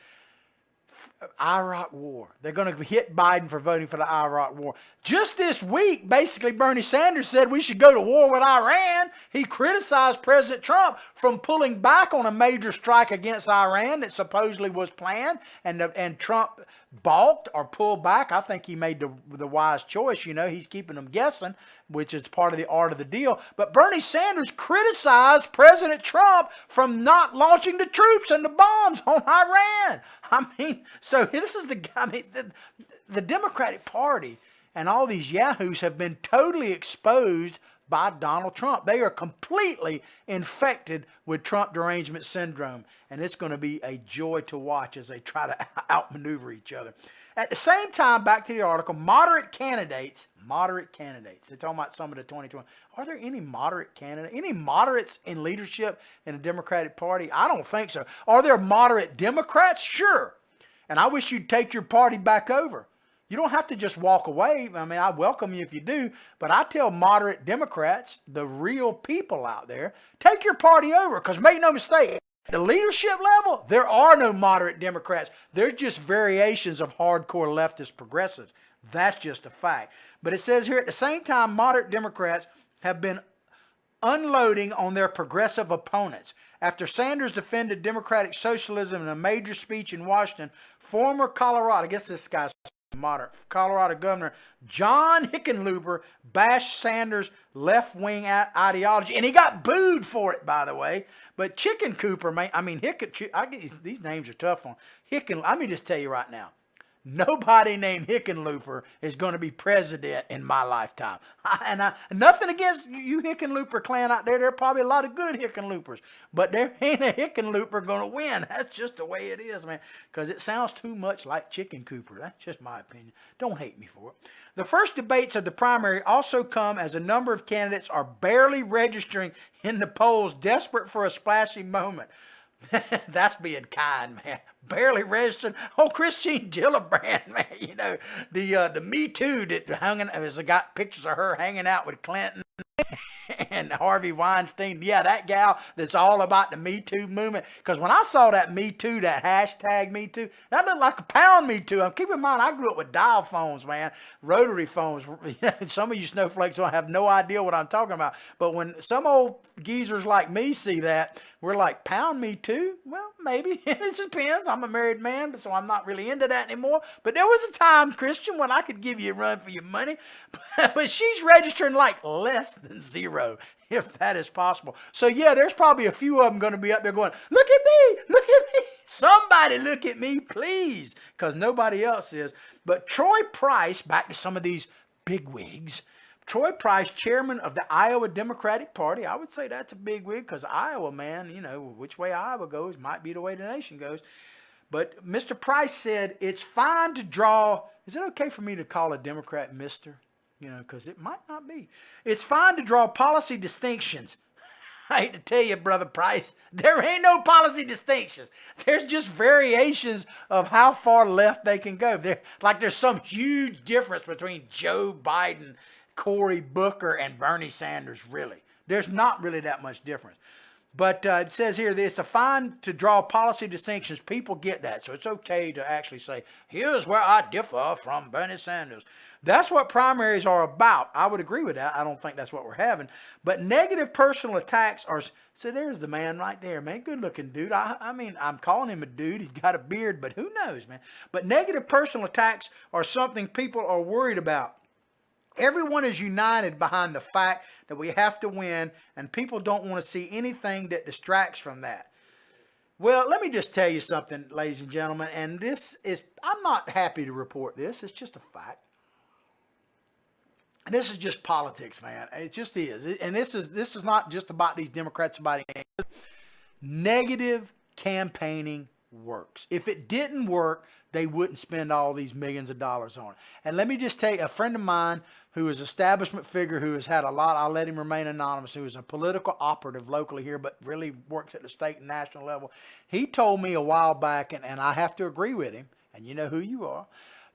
A: Iraq War. They're going to hit Biden for voting for the Iraq War. Just this week, basically, Bernie Sanders said we should go to war with Iran. He criticized President Trump from pulling back on a major strike against Iran that supposedly was planned, and Trump balked or pulled back. I think he made the wise choice. He's keeping them guessing, which is part of the art of the deal. But Bernie Sanders criticized President Trump from not launching the troops and the bombs on Iran. So this is the Democratic Party and all these yahoos have been totally exposed by Donald Trump. They are completely infected with Trump derangement syndrome, and it's going to be a joy to watch as they try to outmaneuver each other. At the same time, back to the article, moderate candidates, they're talking about some of the 2020. Are there any moderate candidates, any moderates in leadership in the Democratic Party? I don't think so. Are there moderate Democrats? Sure. And I wish you'd take your party back over. You don't have to just walk away. I welcome you if you do, but I tell moderate Democrats, the real people out there, take your party over, because make no mistake, at the leadership level, there are no moderate Democrats. They're just variations of hardcore leftist progressives. That's just a fact. But it says here, at the same time, moderate Democrats have been unloading on their progressive opponents. After Sanders defended democratic socialism in a major speech in Washington, former Colorado, I guess this guy's moderate, Colorado Governor John Hickenlooper bashed Sanders' left-wing ideology, and he got booed for it, by the way. But Chicken Cooper, these names are tough on Hicken. Let me just tell you right now, nobody named Hickenlooper is going to be president in my lifetime. Nothing against you Hickenlooper clan out there. There are probably a lot of good Hickenloopers. But there ain't a Hickenlooper going to win. That's just the way it is, man. Because it sounds too much like Chicken Cooper. That's just my opinion. Don't hate me for it. The first debates of the primary also come as a number of candidates are barely registering in the polls, desperate for a splashy moment. That's being kind, man. Barely registered. Oh, Christine Gillibrand, man. The Me Too that has got pictures of her hanging out with Clinton and Harvey Weinstein. Yeah, that gal that's all about the Me Too movement. Because when I saw that Me Too, that hashtag Me Too, that looked like a pound Me Too. Keep in mind, I grew up with dial phones, man. Rotary phones. Some of you snowflakes don't have no idea what I'm talking about. But when some old geezers like me see that, we're like, pound Me Too? Well, maybe. It just depends. I'm a married man, so I'm not really into that anymore. But there was a time, Christian, when I could give you a run for your money. But she's registering like less than zero, if that is possible. So yeah, there's probably a few of them going to be up there going, look at me, look at me. Somebody look at me, please, because nobody else is. But Troy Price, back to some of these bigwigs, Troy Price, chairman of the Iowa Democratic Party. I would say that's a big wig because Iowa, man, you know, which way Iowa goes might be the way the nation goes. But Mr. Price said it's fine to draw. Is it okay for me to call a Democrat Mr.? You know, because it might not be. It's fine to draw policy distinctions. I hate to tell you, Brother Price, there ain't no policy distinctions. There's just variations of how far left they can go. There's some huge difference between Joe Biden, Cory Booker, and Bernie Sanders, really. There's not really that much difference. But it says here that it's a fine to draw policy distinctions. People get that. So it's okay to actually say, here's where I differ from Bernie Sanders. That's what primaries are about. I would agree with that. I don't think that's what we're having. But negative personal attacks are, so there's the man right there, man. Good looking dude. I mean, I'm calling him a dude. He's got a beard, but who knows, man. But negative personal attacks are something people are worried about. Everyone is united behind the fact that we have to win, and people don't want to see anything that distracts from that. Well, let me just tell you something, ladies and gentlemen, and I'm not happy to report this. It's just a fact. And this is just politics, man. It just is. And this is not just about these Democrats fighting. Negative campaigning works. If it didn't work, they wouldn't spend all these millions of dollars on it. And let me just tell you, a friend of mine who is an establishment figure who has had a lot, I'll let him remain anonymous, who is a political operative locally here, but really works at the state and national level. He told me a while back, and I have to agree with him, and you know who you are,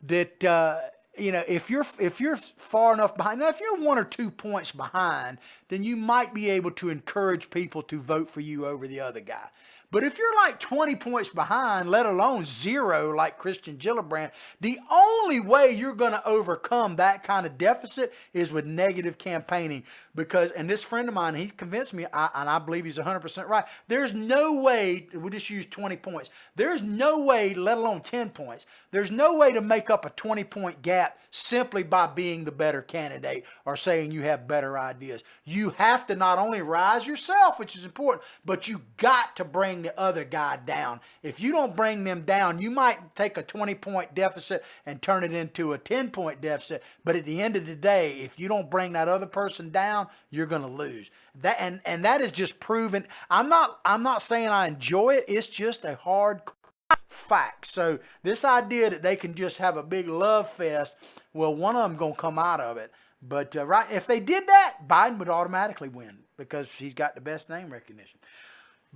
A: that you know, if you're far enough behind, now if you're 1 or 2 points behind, then you might be able to encourage people to vote for you over the other guy. But if you're like 20 points behind, let alone 0 like Christian Gillibrand, the only way you're going to overcome that kind of deficit is with negative campaigning. Because, and this friend of mine, he's convinced me, and I believe he's 100% right, there's no way, we'll just use 20 points, there's no way, let alone 10 points, there's no way to make up a 20-point gap simply by being the better candidate or saying you have better ideas. You have to not only rise yourself, which is important, but you got to bring the other guy down. If you don't bring them down, you might take a 20-point deficit and turn it into a 10-point deficit. But at the end of the day, if you don't bring that other person down, you're going to lose. That and that is just proven. I'm not saying I enjoy it. It's just a hard fact. So this idea that they can just have a big love fest, well, one of them going to come out of it. But right, if they did that, Biden would automatically win because he's got the best name recognition.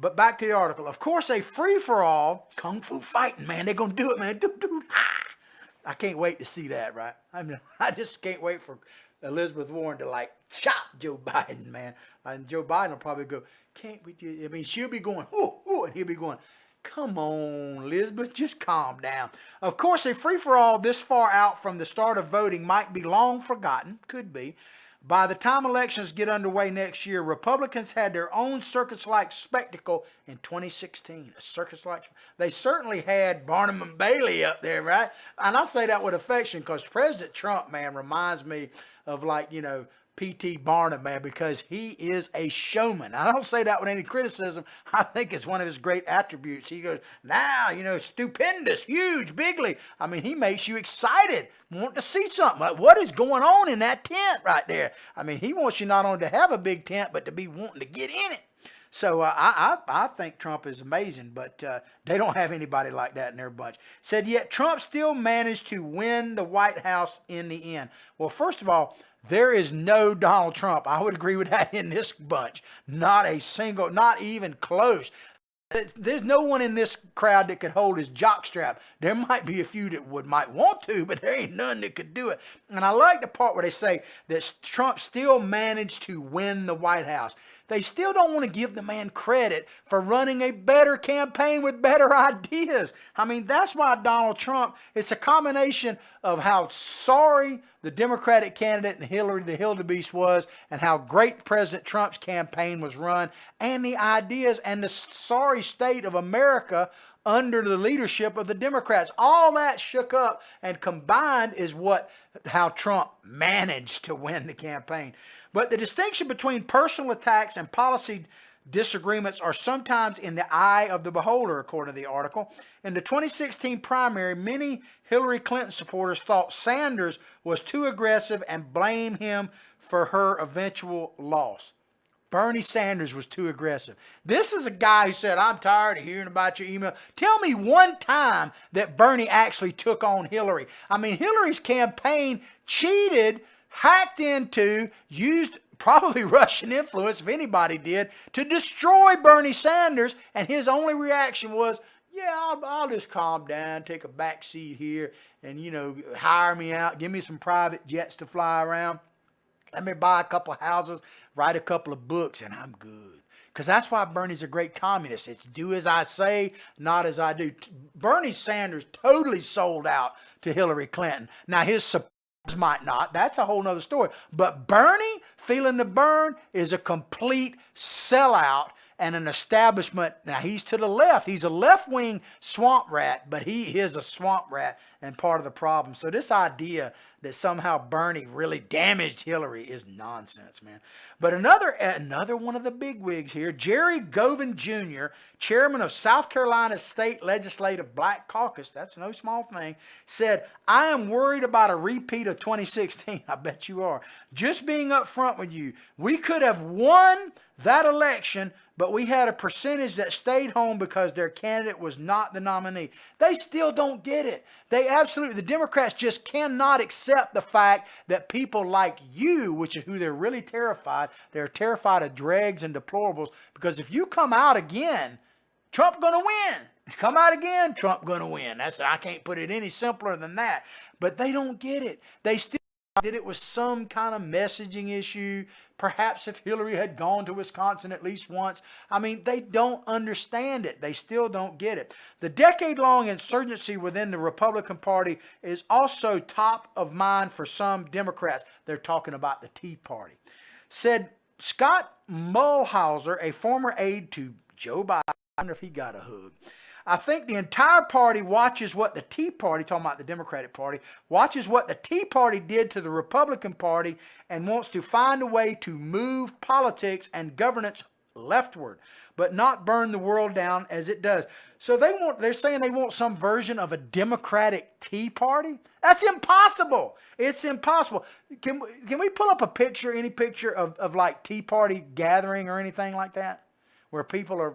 A: But back to the article. Of course, a free-for-all, kung fu fighting, man. They're going to do it, man. I can't wait to see that, right? I mean, I just can't wait for Elizabeth Warren to, like, chop Joe Biden, man. And Joe Biden will probably go, can't we do, I mean, she'll be going, ooh, ooh, and he'll be going, come on, Elizabeth, just calm down. Of course, a free-for-all this far out from the start of voting might be long forgotten, could be. By the time elections get underway next year, Republicans had their own circus-like spectacle in 2016. A circus-like, they certainly had Barnum and Bailey up there, right? And I say that with affection because President Trump, man, reminds me of, like, you know, P.T. Barnum, man, because he is a showman. I don't say that with any criticism. I think it's one of his great attributes. He goes, now, you know, stupendous, huge, bigly. I mean, he makes you excited, want to see something. Like, what is going on in that tent right there? I mean, he wants you not only to have a big tent, but to be wanting to get in it. So I think Trump is amazing, but they don't have anybody like that in their bunch. Said, yet Trump still managed to win the White House in the end. Well, first of all, there is no Donald Trump. I would agree with that in this bunch. Not a single, not even close. There's no one in this crowd that could hold his jockstrap. There might be a few that might want to, but there ain't none that could do it. And I like the part where they say that Trump still managed to win the White House. They still don't want to give the man credit for running a better campaign with better ideas. I mean, that's why Donald Trump, it's a combination of how sorry the Democratic candidate and Hillary the Hildebeest was and how great President Trump's campaign was run and the ideas and the sorry state of America under the leadership of the Democrats. All that shook up and combined is how Trump managed to win the campaign. But the distinction between personal attacks and policy disagreements are sometimes in the eye of the beholder, according to the article. In the 2016 primary, many Hillary Clinton supporters thought Sanders was too aggressive and blamed him for her eventual loss. Bernie Sanders was too aggressive. This is a guy who said, I'm tired of hearing about your email. Tell me one time that Bernie actually took on Hillary. I mean, Hillary's campaign cheated, hacked into, used probably Russian influence, if anybody did, to destroy Bernie Sanders. And his only reaction was, yeah, I'll just calm down, take a back seat here and, hire me out, give me some private jets to fly around. Let me buy a couple of houses, write a couple of books, and I'm good. Because that's why Bernie's a great communist. It's do as I say, not as I do. Bernie Sanders totally sold out to Hillary Clinton. Now, his supporters might not. That's a whole nother story. But Bernie, feeling the burn, is a complete sellout and an establishment. Now, he's to the left. He's a left-wing swamp rat, but he is a swamp rat and part of the problem. So this idea that somehow Bernie really damaged Hillary is nonsense, man. But another one of the bigwigs here, Jerry Govin Jr., chairman of South Carolina's State Legislative Black Caucus, that's no small thing, said, I am worried about a repeat of 2016. I bet you are. Just being up front with you, we could have won that election, but we had a percentage that stayed home because their candidate was not the nominee. They still don't get it. The Democrats just cannot accept the fact that people like you, which is who they're really terrified, they're terrified of dregs and deplorables, because if you come out again, Trump gonna win. Come out again, Trump gonna win. I can't put it any simpler than that. But they don't get it. They still that it was some kind of messaging issue. Perhaps if Hillary had gone to Wisconsin at least once. I mean, they don't understand it. They still don't get it. The decade-long insurgency within the Republican Party is also top of mind for some Democrats. They're talking about the Tea Party. Said Scott Mulhauser, a former aide to Joe Biden. I wonder if he got a hug. I think the entire party watches what the Tea Party, talking about the Democratic Party, watches what the Tea Party did to the Republican Party and wants to find a way to move politics and governance leftward, but not burn the world down as it does. So they're saying they want some version of a Democratic Tea Party? That's impossible. It's impossible. Can we pull up a picture, any picture of like Tea Party gathering or anything like that? Where people are...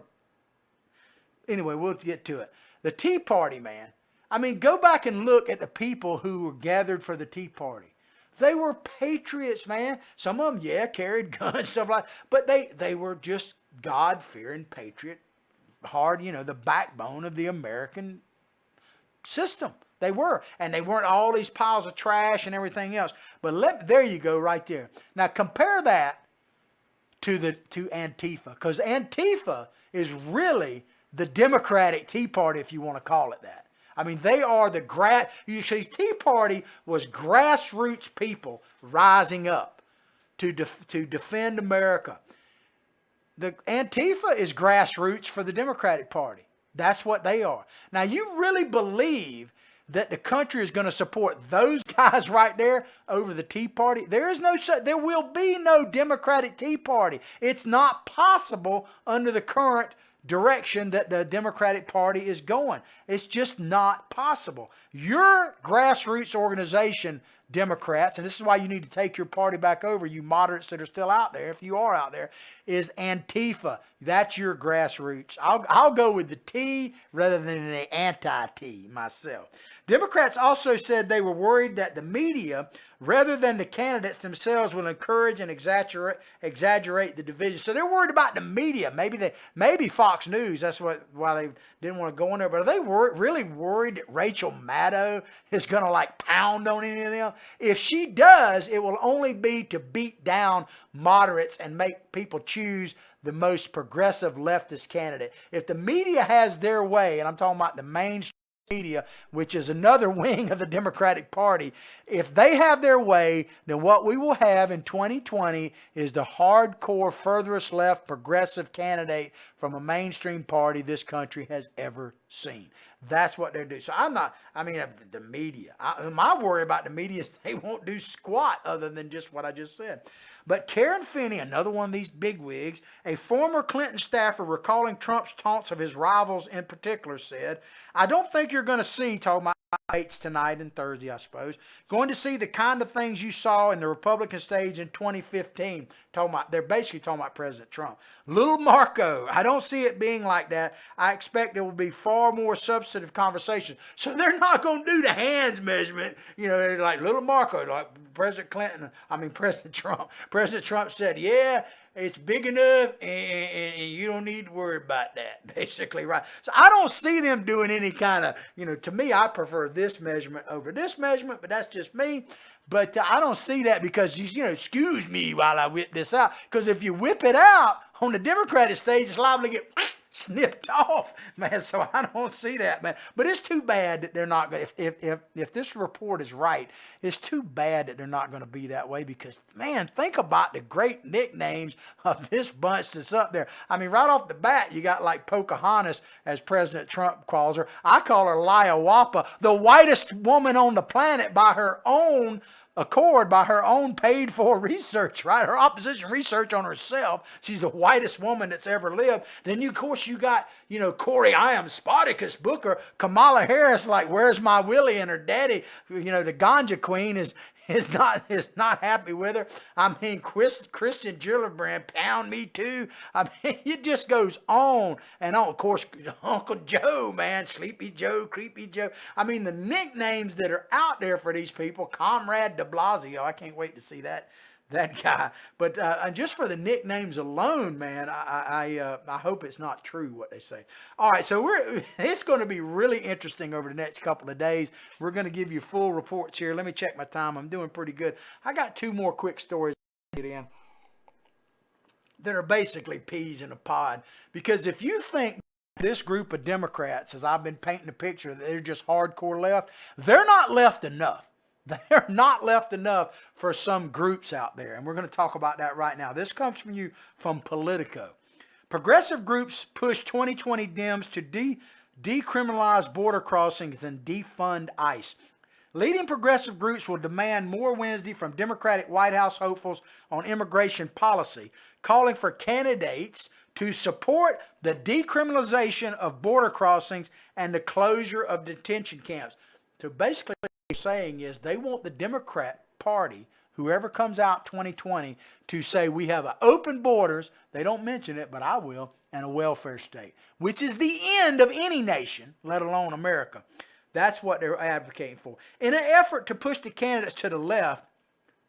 A: Anyway, we'll get to it. The Tea Party, man. I mean, go back and look at the people who were gathered for the Tea Party. They were patriots, man. Some of them, yeah, carried guns, stuff like that. But they were just God-fearing patriot, the backbone of the American system. They were. And they weren't all these piles of trash and everything else. But there you go right there. Now, compare that to Antifa. Because Antifa is really the Democratic Tea Party, if you want to call it that. I mean, they are Tea Party was grassroots people rising up to defend America. The Antifa is grassroots for the Democratic Party. That's what they are. Now, you really believe that the country is going to support those guys right there over the Tea Party? There will be no Democratic Tea Party. It's not possible under the current direction that the Democratic Party is going. It's just not possible. Your grassroots organization, Democrats, and this is why you need to take your party back over, you moderates that are still out there, if you are out there, is Antifa. That's your grassroots. I'll go with the T rather than the anti-T myself. Democrats also said they were worried that the media, rather than the candidates themselves, will encourage and exaggerate the division. So they're worried about the media. Maybe Fox News. That's why they didn't want to go in there. But are they really worried that Rachel Maddow is going to pound on any of them? If she does, it will only be to beat down moderates and make people choose the most progressive leftist candidate. If the media has their way, and I'm talking about the mainstream media, which is another wing of the Democratic Party. If they have their way, then what we will have in 2020 is the hardcore, furthest left progressive candidate from a mainstream party this country has ever seen. That's what they're doing. So the media. My worry about the media is they won't do squat other than just what I just said. But Karen Finney, another one of these bigwigs, a former Clinton staffer recalling Trump's taunts of his rivals in particular, said, I don't think you're going to see, talking about debates tonight and Thursday, I suppose, going to see the kind of things you saw in the Republican stage in 2015. They're basically talking about President Trump. Little Marco, I don't see it being like that. I expect there will be far more substantive conversation. So they're not going to do the hands measurement, like little Marco, like President Trump. President Trump said, yeah, it's big enough and you don't need to worry about that, basically, right? So I don't see them doing any kind of, to me, I prefer this measurement over this measurement, but that's just me. But I don't see that because, excuse me while I whip this out. Because if you whip it out on the Democratic stage, it's liable to get snipped off, man. So I don't see that, man. But it's too bad that they're not going to, if this report is right, it's too bad that they're not going to be that way because, man, think about the great nicknames of this bunch that's up there. I mean, right off the bat, you got like Pocahontas, as President Trump calls her. I call her Liawapa, the whitest woman on the planet by her own accord, by her own paid for research, right? Her opposition research on herself. She's the whitest woman that's ever lived. Then of course you got, Corey, I am Spartacus Booker, Kamala Harris, like, where's my Willie? And her daddy, the ganja queen is not happy with her. I mean, Christian Gillibrand, pound me too. I mean, it just goes on and on. Of course, Uncle Joe, man, Sleepy Joe, Creepy Joe. I mean, the nicknames that are out there for these people, Comrade de Blasio, I can't wait to see that guy. But just for the nicknames alone, man, I hope it's not true what they say. All right, so it's going to be really interesting over the next couple of days. We're going to give you full reports here. Let me check my time. I'm doing pretty good. I got two more quick stories to get in that are basically peas in a pod. Because if you think this group of Democrats, as I've been painting the picture, they're just hardcore left, they're not left enough. They're not left enough for some groups out there. And we're going to talk about that right now. This comes from you from Politico. Progressive groups push 2020 Dems to decriminalize border crossings and defund ICE. Leading progressive groups will demand more Wednesday from Democratic White House hopefuls on immigration policy, calling for candidates to support the decriminalization of border crossings and the closure of detention camps. So basically, saying is they want the Democrat Party, whoever comes out 2020, to say we have open borders, they don't mention it, but I will, and a welfare state, which is the end of any nation, let alone America. That's what they're advocating for. In an effort to push the candidates to the left,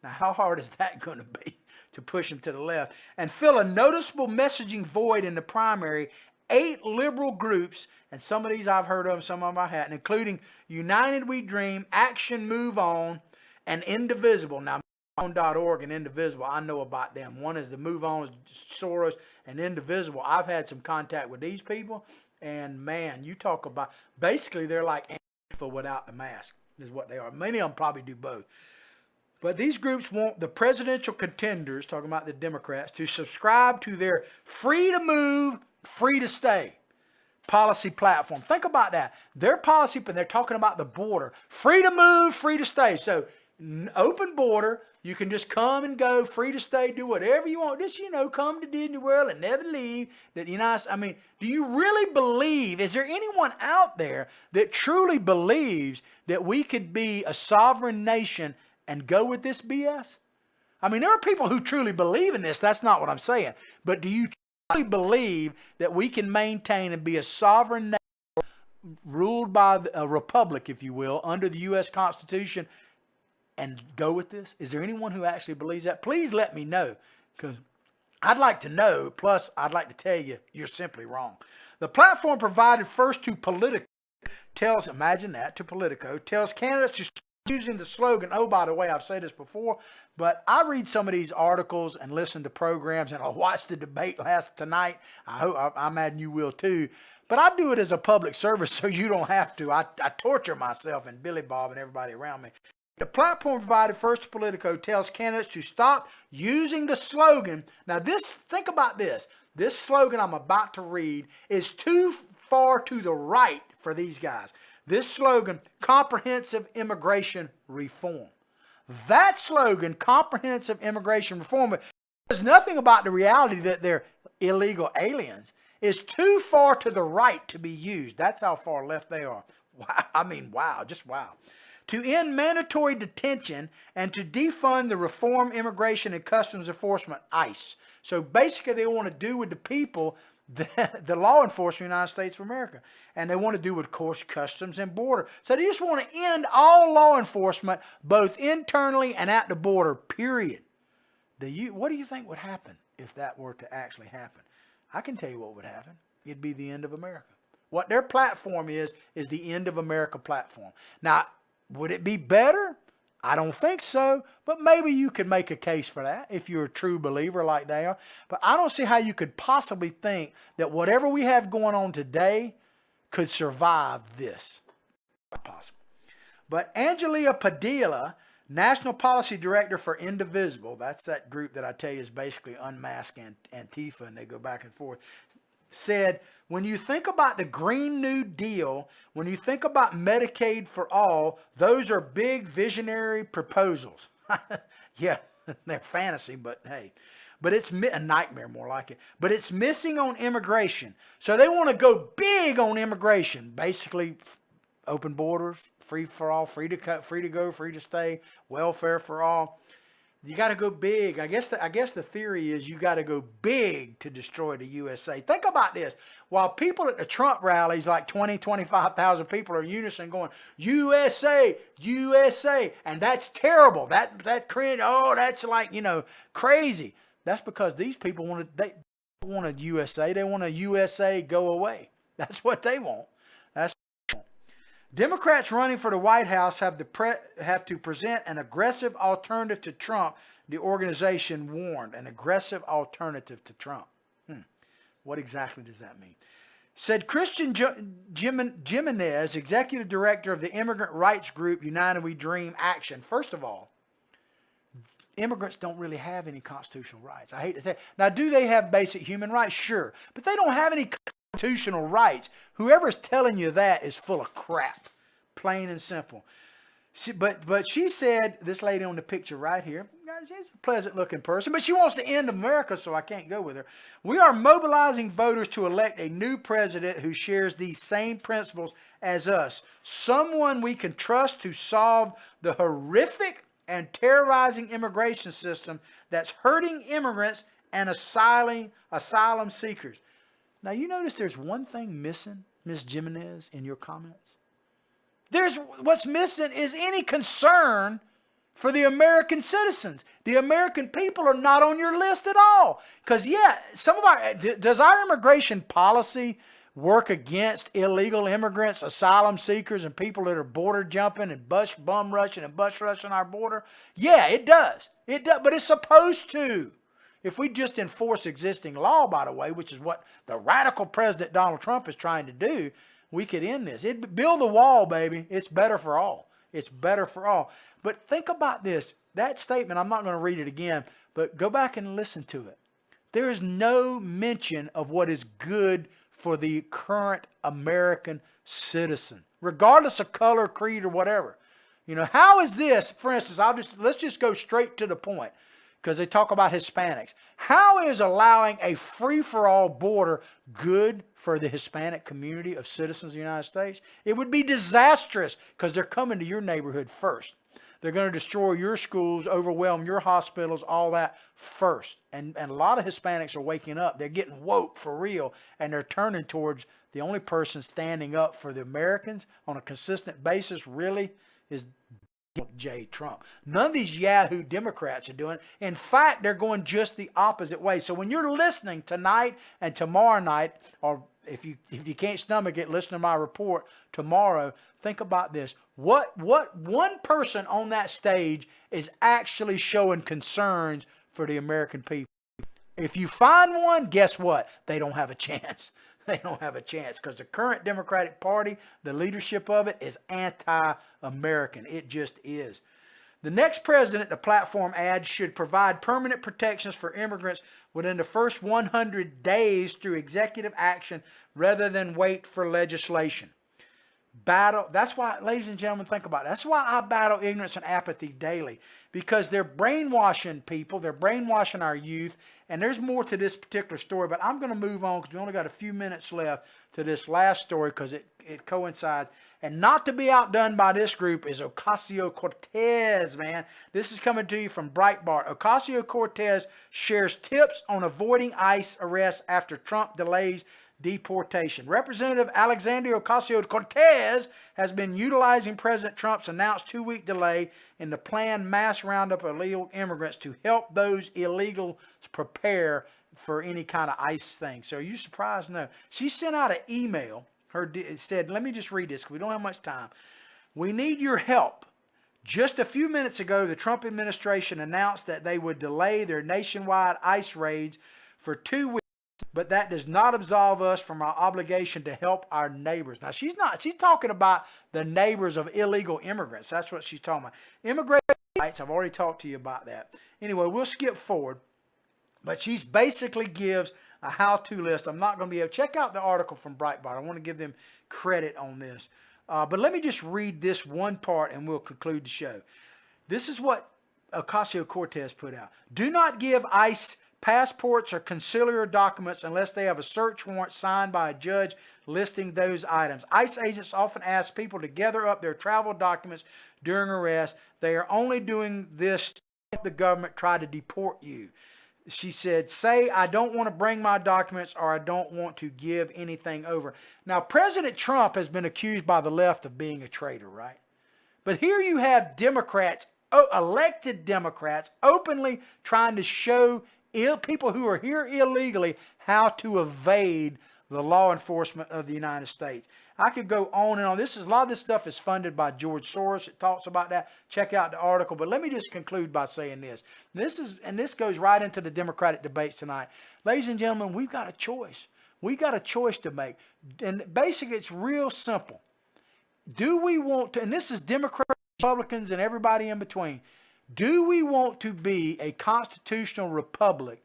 A: now how hard is that going to be to push them to the left, and fill a noticeable messaging void in the primary, 8 liberal groups, and some of these I've heard of, some of them I hadn't, including United We Dream, Action Move On, and Indivisible. Now, MoveOn.org and Indivisible, I know about them. One is the Move On, Soros, and Indivisible. I've had some contact with these people, and man, you talk about, basically they're like Antifa without the mask, is what they are. Many of them probably do both. But these groups want the presidential contenders, talking about the Democrats, to subscribe to their free to move, free to stay policy platform. Think about that. Their policy, but they're talking about the border. Free to move, free to stay. So open border, you can just come and go, free to stay, do whatever you want. Just, come to Disney World and never leave. Do you really believe, is there anyone out there that truly believes that we could be a sovereign nation and go with this BS? There are people who truly believe in this. That's not what I'm saying. But do you truly believe that we can maintain and be a sovereign nation ruled by a republic, if you will, under the U.S. Constitution and go with this? Is there anyone who actually believes that? Please let me know, because I'd like to know. Plus, I'd like to tell you, you're simply wrong. The platform provided first to Politico tells, imagine that, to Politico, tells candidates to using the slogan, oh, by the way, I've said this before, but I read some of these articles and listen to programs, and I'll watch the debate last tonight. I imagine you will too. But I do it as a public service so you don't have to. I torture myself and Billy Bob and everybody around me. The platform provided first to Politico tells candidates to stop using the slogan. Now think about this. This slogan I'm about to read is too far to the right for these guys. This slogan, comprehensive immigration reform. That slogan, comprehensive immigration reform, there's nothing about the reality that they're illegal aliens. Is too far to the right to be used. That's how far left they are. Wow. I mean, wow, just wow. To end mandatory detention and to defund the Reform Immigration and Customs Enforcement, ICE. So basically they want to do with the people the law enforcement of the United States of America. And they want to do with, of course, Customs and Border. So they just want to end all law enforcement, both internally and at the border, period. What do you think would happen if that were to actually happen? I can tell you what would happen. It'd be the end of America. What their platform is the end of America platform. Now, would it be better? I don't think so, but maybe you could make a case for that if you're a true believer like they are. But I don't see how you could possibly think that whatever we have going on today could survive this. Not possible. But Angelia Padilla, National Policy Director for Indivisible, that's that group that I tell you is basically unmasked Antifa, and they go back and forth, said, when you think about the Green New Deal, when you think about Medicaid for all, those are big visionary proposals. Yeah, they're fantasy, but hey. But it's a nightmare, more like it. But it's missing on immigration. So they want to go big on immigration, basically open borders, free for all, free to go, free to stay, welfare for all. You got to go big. I guess the theory is you got to go big to destroy the USA. Think about this. While people at the Trump rallies, like 25,000 people are unison going, USA, USA. And that's terrible. That cringe, oh, that's like, crazy. That's because these people they want a USA. They want a USA go away. That's what they want. Democrats running for the White House have to present an aggressive alternative to Trump, the organization warned. An aggressive alternative to Trump. What exactly does that mean? Said Christian Jimenez, executive director of the immigrant rights group United We Dream Action. First of all, immigrants don't really have any constitutional rights. I hate to say it. Now, do they have basic human rights? Sure. But they don't have any constitutional rights. Whoever's telling you that is full of crap. Plain and simple. But she said, this lady on the picture right here, she's a pleasant looking person, but she wants to end America, so I can't go with her. We are mobilizing voters to elect a new president who shares these same principles as us. Someone we can trust to solve the horrific and terrorizing immigration system that's hurting immigrants and asylum seekers. Now, you notice there's one thing missing, Ms. Jimenez, in your comments. What's missing is any concern for the American citizens. The American people are not on your list at all. Because, yeah, does our immigration policy work against illegal immigrants, asylum seekers, and people that are border jumping and bum rushing and bus rushing our border? Yeah, it does. It does, but it's supposed to. If we just enforce existing law, by the way, which is what the radical President Donald Trump is trying to do, we could end this. Build the wall, baby. It's better for all. It's better for all. But think about this. That statement, I'm not going to read it again, but go back and listen to it. There is no mention of what is good for the current American citizen, regardless of color, creed, or whatever. How is this, for instance, let's just go straight to the point, because they talk about Hispanics. How is allowing a free-for-all border good for the Hispanic community of citizens of the United States? It would be disastrous, because they're coming to your neighborhood first. They're going to destroy your schools, overwhelm your hospitals, all that first. And a lot of Hispanics are waking up. They're getting woke for real, and they're turning towards the only person standing up for the Americans on a consistent basis really is J. Trump. None of these Yahoo Democrats are doing it. In fact, they're going just the opposite way. So when you're listening tonight and tomorrow night, or if you can't stomach it, listen to my report tomorrow. Think about this. What one person on that stage is actually showing concerns for the American people? If you find one, guess what? They don't have a chance. They don't have a chance because the current Democratic Party, the leadership of it, is anti-American. It just is. The next president, the platform adds, should provide permanent protections for immigrants within the first 100 days through executive action rather than wait for legislation. That's why, ladies and gentlemen, think about it. That's why I battle ignorance and apathy daily, because they're brainwashing people. They're brainwashing our youth. And there's more to this particular story, but I'm going to move on because we only got a few minutes left to this last story because it coincides. And not to be outdone by this group is Ocasio-Cortez, man. This is coming to you from Breitbart. Ocasio-Cortez shares tips on avoiding ICE arrests after Trump delays deportation. Representative Alexandria Ocasio-Cortez has been utilizing President Trump's announced 2-week delay in the planned mass roundup of illegal immigrants to help those illegals prepare for any kind of ICE thing. So are you surprised? No. She sent out an email. It said, let me just read this because we don't have much time. We need your help. Just a few minutes ago, the Trump administration announced that they would delay their nationwide ICE raids for 2 weeks. But that does not absolve us from our obligation to help our neighbors. Now, she's talking about the neighbors of illegal immigrants. That's what she's talking about. Immigration rights, I've already talked to you about that. Anyway, we'll skip forward. But she basically gives a how-to list. I'm not going to be able to check out the article from Breitbart. I want to give them credit on this. But let me just read this one part and we'll conclude the show. This is what Ocasio-Cortez put out. Do not give ICE passports or consular documents unless they have a search warrant signed by a judge listing those items. ICE agents often ask people to gather up their travel documents during arrest. They are only doing this to help the government try to deport you. She said, say, I don't want to bring my documents or I don't want to give anything over. Now, President Trump has been accused by the left of being a traitor, right? But here you have Democrats, elected Democrats, openly trying to show people who are here illegally how to evade the law enforcement of the United States. I could go on and on. A lot of this stuff is funded by George Soros. It talks about that. Check out the article. But let me just conclude by saying this. This goes right into the Democratic debates tonight. Ladies and gentlemen, we've got a choice. We've got a choice to make. And basically, it's real simple. Do we want to, and this is Democrats, Republicans, and everybody in between, do we want to be a constitutional republic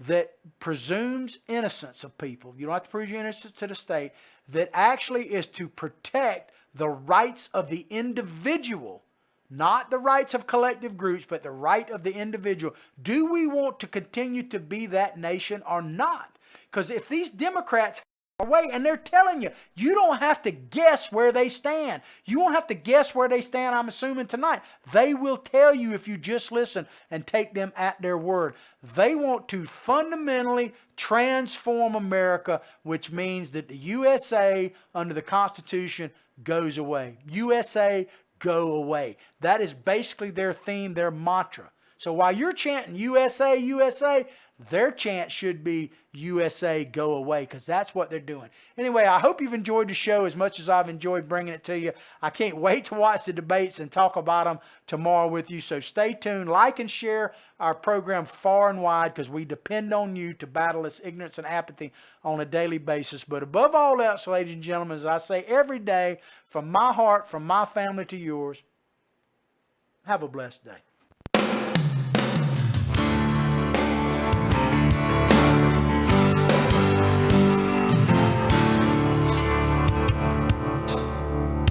A: that presumes innocence of people? You don't have to prove your innocence to the state. That actually is to protect the rights of the individual, not the rights of collective groups, but the right of the individual. Do we want to continue to be that nation or not? Because if these Democrats away, and they're telling you, you don't have to guess where they stand. You won't have to guess where they stand, I'm assuming, tonight. They will tell you if you just listen and take them at their word. They want to fundamentally transform America, which means that the USA under the Constitution goes away. USA, go away. That is basically their theme, their mantra. So while you're chanting USA, USA, their chant should be USA, go away, because that's what they're doing. Anyway, I hope you've enjoyed the show as much as I've enjoyed bringing it to you. I can't wait to watch the debates and talk about them tomorrow with you. So stay tuned, like and share our program far and wide, because we depend on you to battle this ignorance and apathy on a daily basis. But above all else, ladies and gentlemen, as I say every day, from my heart, from my family to yours, have a blessed day.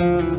A: Thank you.